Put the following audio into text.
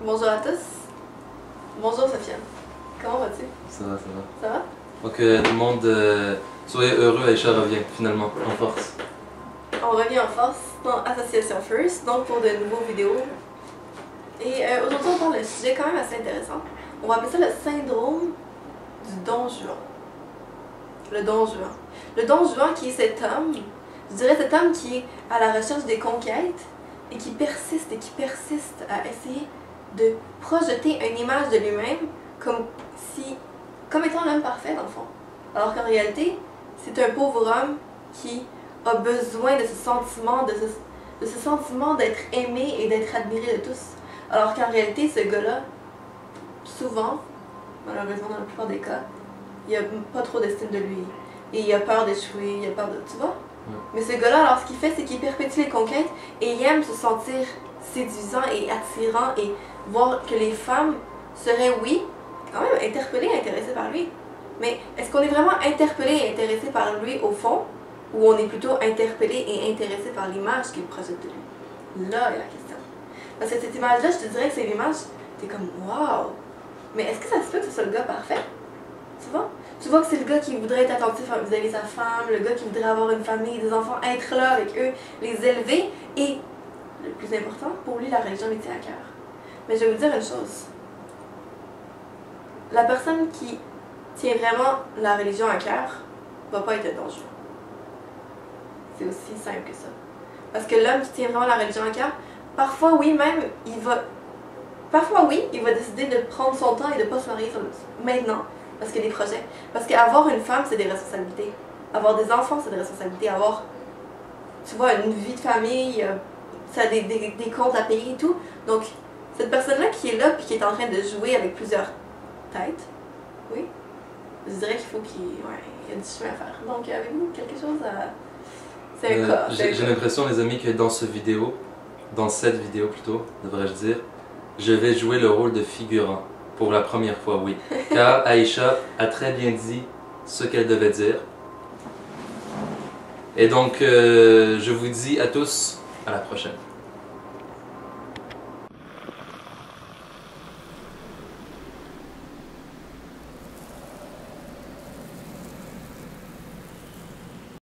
Bonjour à tous. Bonjour Sofiane. Comment vas-tu? Ça va, ça va. Ça va? Donc tout le monde, soyez heureux, Aïcha revient finalement, en force. On revient en force dans Association First, donc pour de nouveaux vidéos. Et aujourd'hui on parle d'un sujet quand même assez intéressant. On va appeler ça le syndrome du Don Juan. Le Don Juan. Le Don Juan qui est cet homme, je dirais cet homme qui est à la recherche des conquêtes et qui persiste à essayer de projeter une image de lui-même comme étant l'homme parfait dans le fond. Alors qu'en réalité, c'est un pauvre homme qui a besoin de ce sentiment, de ce sentiment d'être aimé et d'être admiré de tous. Alors qu'en réalité, ce gars-là, souvent, malheureusement dans la plupart des cas, il a pas trop d'estime de lui. Et il a peur d'échouer, il a peur de... Tu vois? Mais ce gars-là, alors ce qu'il fait, c'est qu'il perpétue les conquêtes et il aime se sentir séduisant et attirant et voir que les femmes seraient, oui, quand même interpellées et intéressées par lui. Mais est-ce qu'on est vraiment interpellé et intéressé par lui au fond, ou on est plutôt interpellé et intéressé par l'image qu'il projette de lui? Là est la question. Parce que cette image-là, je te dirais que c'est l'image, t'es comme waouh! Mais est-ce que ça se peut que ce soit le gars parfait? Tu vois? Tu vois que c'est le gars qui voudrait être attentif vis-à-vis de sa femme, le gars qui voudrait avoir une famille, des enfants, être là avec eux, les élever, et le plus important, pour lui, la religion lui tient à cœur. Mais je vais vous dire une chose. La personne qui tient vraiment la religion à cœur va pas être dangereux. C'est aussi simple que ça. Parce que l'homme qui tient vraiment la religion à cœur, parfois oui, même, parfois oui, il va décider de prendre son temps et de ne pas se marier maintenant. Parce qu'il y a des projets. Parce qu'avoir une femme, c'est des responsabilités. Avoir des enfants, c'est des responsabilités. Avoir, tu vois, une vie de famille, ça a des comptes à payer et tout. Donc, cette personne-là qui est là puis qui est en train de jouer avec plusieurs têtes, oui, je dirais qu'il faut il y a du chemin à faire. Donc, avez-vous quelque chose à... C'est un cas. J'ai l'impression, les amis, que dans cette vidéo plutôt, devrais-je dire, je vais jouer le rôle de figurant. Pour la première fois, oui. Car Aïcha a très bien dit ce qu'elle devait dire. Et donc, je vous dis à tous, à la prochaine.